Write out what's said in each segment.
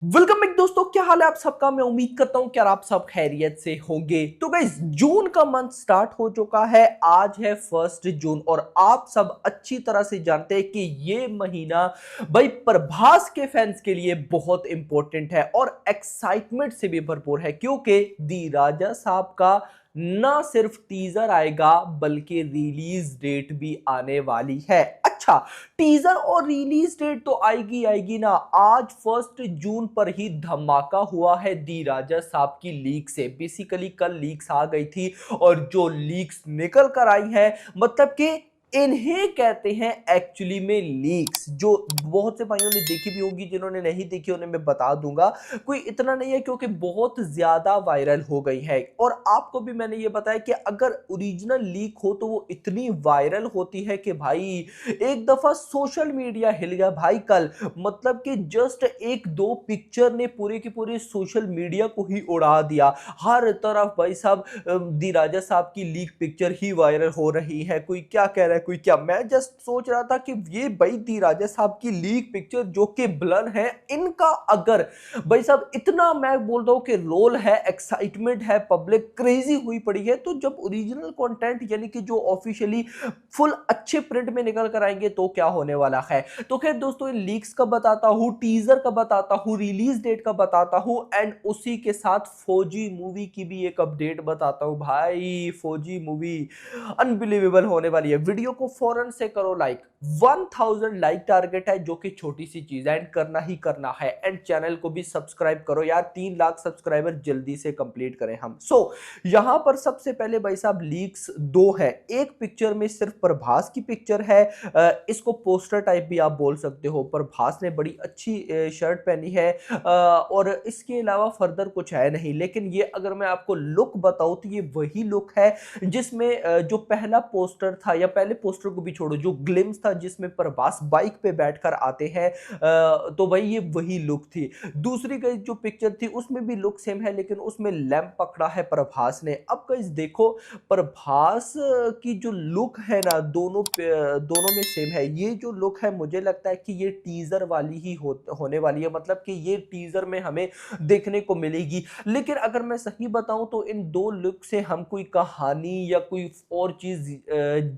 Welcome back दोस्तों, क्या हाल है आप सबका। मैं उम्मीद करता हूं कि आप सब खैरियत से होंगे। तो गाइस, जून का मंथ स्टार्ट हो चुका है। आज है 1 जून और आप सब अच्छी तरह से जानते हैं कि ये महीना भाई प्रभास के फैंस के लिए बहुत इंपॉर्टेंट है और एक्साइटमेंट से भी भरपूर है, क्योंकि दी राजा साहब का ना सिर्फ टीजर आएगा बल्कि रिलीज डेट भी आने वाली है। अच्छा, टीजर और रिलीज डेट तो आएगी आएगी ना। आज 1 जून पर ही धमाका हुआ है दी राजा साहब की लीक से। बेसिकली कल लीक्स आ गई थी और जो लीक्स निकल कर आई है, मतलब कि इन्हें कहते हैं एक्चुअली में लीक्स। जो बहुत से भाइयों ने देखी भी होंगी, जिन्होंने नहीं देखी उन्हें मैं बता दूंगा। कोई इतना नहीं है क्योंकि बहुत ज्यादा वायरल हो गई है। और आपको भी मैंने ये बताया कि अगर ओरिजिनल लीक हो तो वो इतनी वायरल होती है कि भाई एक दफा सोशल मीडिया हिल गया भाई कल। मतलब कि जस्ट एक दो पिक्चर ने पूरे के पूरे सोशल मीडिया को ही उड़ा दिया। हर तरफ भाई साहब दी राजा साहब की लीक पिक्चर ही वायरल हो रही है। कोई क्या कह रहा है, कोई क्या। मैं जस्ट सोच रहा था कि ये भाई दी राजा साहब की लीक पिक्चर जो कि ब्लर है, इनका अगर भाई साहब इतना मैं बोल रहा हूं कि रोल है, एक्साइटमेंट है, पब्लिक क्रेजी हुई पड़ी है, तो जब ओरिजिनल कंटेंट यानी कि जो ऑफिशियली फुल अच्छे प्रिंट में निकल कर आएंगे तो क्या होने वाला है। तो खैर दोस्तों, इन लीक्स का बताता हूं, टीजर का बताता हूं, रिलीज डेट का बताता हूं एंड उसी के साथ फौजी मूवी की भी एक अपडेट बताता हूं। भाई फौजी मूवी अनबिलीवेबल होने वाली है। वीडियो को फौरन से करो लाइक। 1000 लाइक टारगेट है, जो कि छोटी सी चीज है एंड करना ही करना है। एंड चैनल को भी सब्सक्राइब करो यार, 3 लाख सब्सक्राइबर जल्दी से कंप्लीट करें हम। यहां पर सबसे पहले भाई साहब लीक्स दो है। एक पिक्चर में सिर्फ प्रभास की पिक्चर है, इसको पोस्टर टाइप भी आप बोल सकते हो। प्रभास ने बड़ी अच्छी शर्ट पहनी है और इसके अलावा फर्दर कुछ है नहीं। लेकिन ये अगर मैं आपको लुक बताऊं तो ये वही लुक है जिसमें जो पहला पोस्टर था, या पहले पोस्टर को भी छोड़ो, जो ग्लिम्स था जिसमें प्रभास बाइक पे बैठकर आते हैं, तो भाई ये वही लुक थी। दूसरी गई जो पिक्चर थी उसमें भी लुक सेम है, लेकिन उसमें लैंप पकड़ा है प्रभास ने। अब गाइस देखो, प्रभास की जो लुक है ना, दोनों में सेम है। ये जो लुक है मुझे लगता है कि ये टीजर वाली ही होने वाली है, मतलब कि ये टीजर में हमें देखने को मिलेगी। लेकिन अगर मैं सही बताऊं तो इन दो लुक से हम कोई कहानी या कोई और चीज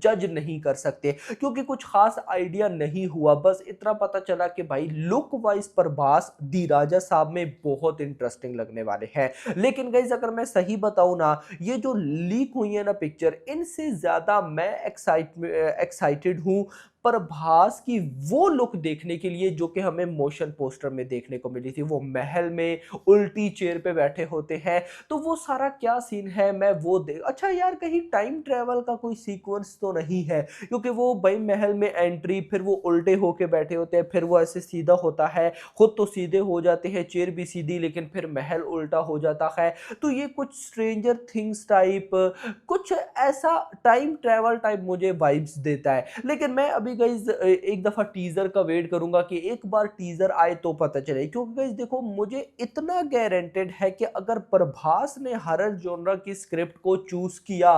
जज नहीं कर सकते, क्योंकि कुछ खास आइडिया नहीं हुआ। बस इतना पता चला कि भाई लुक वाइज प्रभास दी राजा साहब में बहुत इंटरेस्टिंग लगने वाले हैं। लेकिन गाइस अगर मैं सही बताऊं ना, ये जो लीक हुई है ना पिक्चर, इनसे ज्यादा मैं एक्साइटेड हूं प्रभास की वो लुक देखने के लिए जो कि हमें मोशन पोस्टर में देखने को मिली थी। वो महल में उल्टी चेयर पे बैठे होते हैं, तो वो सारा क्या सीन है मैं वो देख। अच्छा यार, कहीं टाइम ट्रेवल का कोई सीक्वेंस तो नहीं है, क्योंकि वो भाई महल में एंट्री, फिर वो उल्टे होके बैठे होते हैं, फिर वो ऐसे सीधा होता है, खुद तो सीधे हो जाते हैं, चेयर भी सीधी, लेकिन फिर महल उल्टा हो जाता है। तो ये कुछ स्ट्रेंजर थिंग्स टाइप, कुछ ऐसा टाइम ट्रेवल टाइप मुझे वाइब्स देता है। लेकिन मैं अभी गाइज एक दफा टीजर का वेट करूंगा कि एक बार टीजर आए तो पता चले। क्योंकि गाइज देखो, मुझे इतना गारंटेड है कि अगर प्रभास ने हरर जॉनरा की स्क्रिप्ट को चूज किया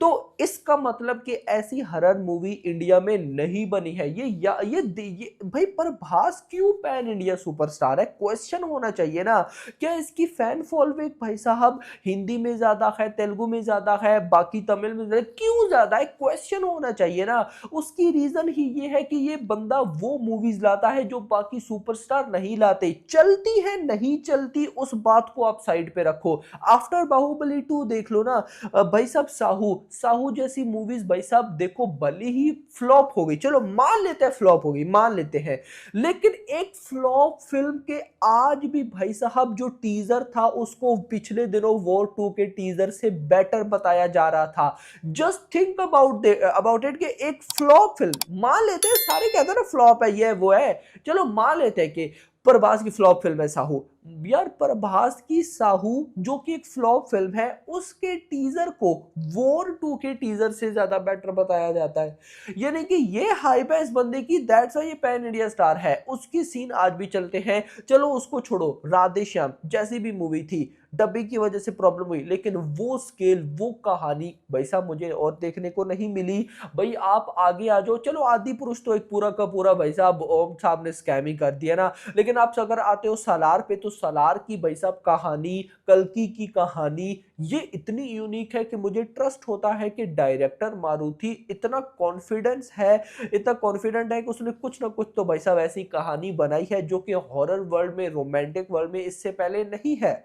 तो इसका मतलब कि ऐसी हरर मूवी इंडिया में नहीं बनी है। ये भाई प्रभास क्यों पैन इंडिया सुपरस्टार है, क्वेश्चन होना चाहिए ना। क्या इसकी फैन फॉलोइंग भाई साहब हिंदी में ज्यादा है, तेलुगु में ज्यादा है, बाकी तमिल में ज्यादा, क्यों ज्यादा है, क्वेश्चन होना चाहिए ना। उसकी रीजन ही ये है कि ये बंदा वो मूवीज लाता है जो बाकी सुपरस्टार नहीं लाते। चलती है नहीं चलती उस बात को आप साइड पे रखो। आफ्टर बाहुबली 2 देख लो ना। भाई साहब साहू साहू जैसी मूवीज भाई साहब देखो, भले ही फ्लॉप हो गई, चलो मान लेते हैं फ्लॉप हो गई, मान लेते हैं, लेकिन एक फ्लॉप फिल्म के आज भी भाई साहब जो टीजर था उसको पिछले दिनों वॉर 2 के टीजर से बेटर बताया जा रहा था। जस्ट थिंक अबाउट इट कि एक फ्लॉप फिल्म, मान लेते हैं सारे कहते हैं ना फ्लॉप है, ये वो है, चलो मान लेते हैं कि प्रभास की फ्लॉप फिल्म है साहू, यार प्रभास की साहू जो कि एक फ्लॉप फिल्म है उसके टीजर को वॉर 2 के टीजर से ज्यादा बेटर बताया जाता है। यानी कि ये हाइप है इस बंदे की, दैट्स व्हाई ये पैन इंडिया स्टार है। उसकी सीन आज भी चलते हैं। चलो उसको छोड़ो, राधे श्याम जैसी भी मूवी थी डबिंग की वजह से प्रॉब्लम हुई, लेकिन वो स्केल वो कहानी भाई साहब मुझे और देखने को नहीं मिली। भाई आप आगे आ जाओ। चलो आदि पुरुष तो एक पूरा का पूरा भाई साहब ओम साहब ने स्कैम ही कर दिया ना, लेकिन आप अगर आते हो सालार पे तो सालार की भाई साहब कहानी, कल्कि की कहानी ये इतनी यूनिक है कि मुझे ट्रस्ट होता है कि डायरेक्टर मारुति इतना कॉन्फिडेंस है, इतना कॉन्फिडेंट है कि उसने कुछ ना कुछ तो भाई साहब ऐसी कहानी बनाई है जो कि हॉरर वर्ल्ड में, रोमांटिक वर्ल्ड में इससे पहले नहीं है,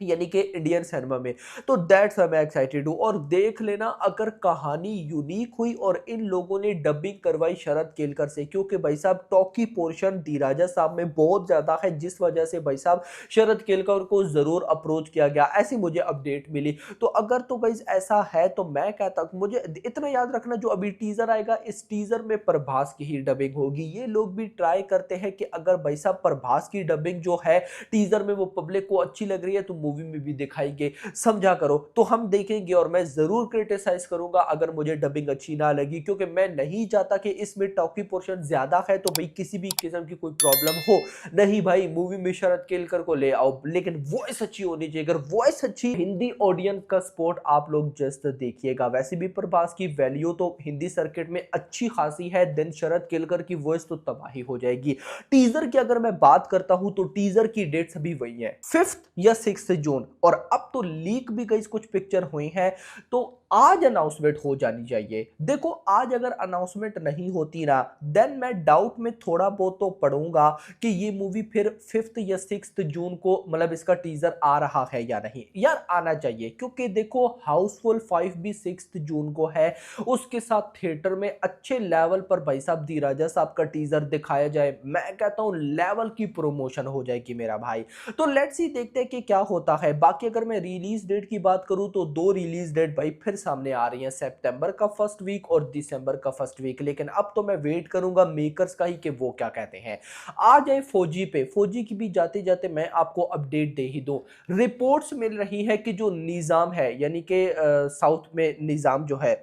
यानी कि इंडियन सिनेमा में। तो दैट्स व्हाई मैं एक्साइटेड हूं। और देख लेना अगर कहानी यूनिक हुई और इन लोगों ने डबिंग करवाई शरद केलकर से, क्योंकि भाई साहब टॉकी पोर्शन धीराजा साहब में बहुत ज्यादा है, जिस वजह से भाई साहब शरद केलकर को जरूर अप्रोच किया गया, ऐसी मुझे अपडेट मिली। तो अगर तो गाइस ऐसा है तो मैं कहता हूं, मुझे इतना याद रखना जो अभी टीजर आएगा इस टीजर में प्रभास की ही डबिंग होगी। ये लोग भी ट्राई करते हैं कि अगर भाई साहब प्रभास की डबिंग जो है टीजर में वो पब्लिक को अच्छी लग रही है तो मूवी में भी दिखाएंगे, समझा करो। तो हम देखेंगे और मैं जरूर क्रिटिसाइज करूंगा अगर मुझे डबिंग अच्छी ना लगी, क्योंकि मैं नहीं चाहता कि इसमें टॉकी पोर्शन ज्यादा है तो भाई किसी भी किस्म की कोई प्रॉब्लम हो। नहीं भाई मूवी में शरद केलकर को ले आओ, लेकिन वॉइस अच्छी होनी चाहिए। अगर वॉइस अच्छी, हिंदी ऑडियंस का सपोर्ट आप लोग जस्ट देखिएगा। वैसे भी प्रभास की वैल्यू तो हिंदी सर्किट में अच्छी खासी है, देन शरद केलकर की वॉइस तो तबाही हो जाएगी। टीजर की अगर मैं बात करता हूं तो टीजर की डेट्स अभी वही है 5 या 6 जून, और अब तो लीक भी गई कुछ पिक्चर हुई हैं, तो आज अनाउंसमेंट हो जानी चाहिए। देखो आज अगर अनाउंसमेंट नहीं होती ना देन मैं डाउट में थोड़ा बहुत तो पढ़ूंगा कि ये मूवी फिर 5 या 6 जून को मतलब इसका टीजर आ रहा है या नहीं। यार आना चाहिए, क्योंकि देखो हाउसफुल 5 भी 6 जून को है, उसके साथ थिएटर में अच्छे लेवल पर भाई साहब धीराजा साहब का टीजर दिखाया जाए, मैं कहता हूं लेवल की प्रमोशन हो जाएगी मेरा भाई। तो लेट्स सी देखते हैं कि क्या होता है। बाकी अगर मैं रिलीज डेट की बात करूं तो 2 रिलीज डेट भाई फिर सामने आ रही हैं, सितंबर का फर्स्ट वीक और दिसंबर का फर्स्ट वीक। लेकिन अब तो मैं वेट करूंगा मेकर्स का ही कि वो क्या कहते हैं। आ जाए फौजी पे, फौजी की भी जाते जाते मैं आपको अपडेट दे ही दूं। रिपोर्ट्स मिल रही है कि जो निजाम है, यानी कि साउथ में निजाम जो है,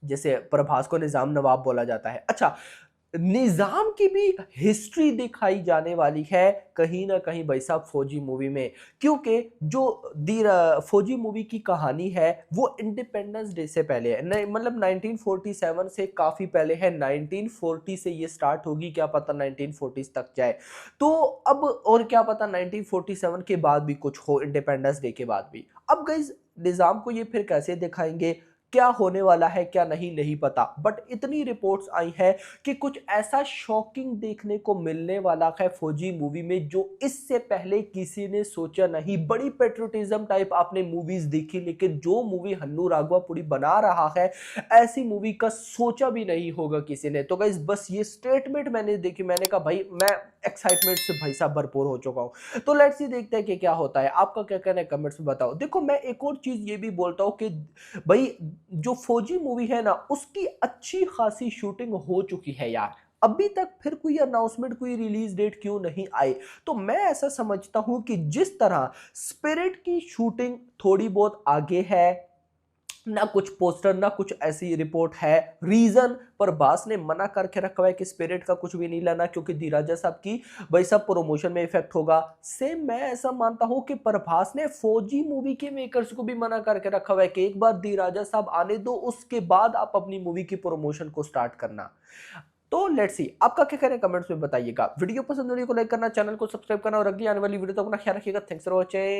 जैसे प्रभास को निजाम नवाब बोला जाता है, अच्छा निजाम की भी हिस्ट्री दिखाई जाने वाली है कहीं ना कहीं भाई साहब फौजी मूवी में। क्योंकि जो फौजी मूवी की कहानी है वो इंडिपेंडेंस डे से पहले है, नहीं मतलब 1947 से काफी पहले है, 1940 से ये स्टार्ट होगी, क्या पता 1940 तक जाए। तो अब और क्या पता 1947 के बाद भी कुछ हो, इंडिपेंडेंस डे के बाद भी। अब गाइस निजाम को ये फिर कैसे दिखाएंगे, क्या होने वाला है क्या नहीं नहीं पता, बट इतनी रिपोर्ट्स आई है कि कुछ ऐसा शॉकिंग देखने को मिलने वाला है फौजी मूवी में जो इससे पहले किसी ने सोचा नहीं। बड़ी पेट्रोटिज्म टाइप आपने मूवीज देखी, लेकिन जो मूवी हन्नू राघवापुरी बना रहा है ऐसी मूवी का सोचा भी नहीं होगा किसी ने। तो गाइस बस ये स्टेटमेंट मैंने देखी, मैंने कहा भाई मैं एक्साइटमेंट से भाई साहब भरपूर हो चुका हूं। तो लेट्स सी देखते हैं कि क्या होता है। आपका क्या कहना है कमेंट्स में बताओ। देखो मैं एक और चीज ये भी बोलता हूं कि भाई जो फौजी मूवी है ना उसकी अच्छी खासी शूटिंग हो चुकी है यार, अभी तक फिर कोई अनाउंसमेंट, कोई रिलीज डेट क्यों नहीं आई। तो मैं ऐसा समझता हूं कि जिस तरह स्पिरिट की शूटिंग थोड़ी बहुत आगे है, ना कुछ पोस्टर ना कुछ ऐसी रिपोर्ट है, रीजन प्रभास ने मना करके रखा है कि स्पिरिट का कुछ भी नहीं लाना क्योंकि धीराजा साहब की भाई साहब प्रमोशन में इफेक्ट होगा। सेम मैं ऐसा मानता हूं कि प्रभास ने फौजी मूवी के मेकर्स को भी मना करके रखा हुआ है कि एक बार धीराजा साहब आने दो उसके बाद आप अपनी मूवी की प्रमोशन को स्टार्ट करना। तो लेट्स सी आपका क्या कहना है कमेंट्स में बताइएगा। वीडियो पसंद वीडियो को लाइक करना, चैनल को सब्सक्राइब करना और अगली आने वाली वीडियो तक अपना ख्याल रखिएगा। Thanks for watching.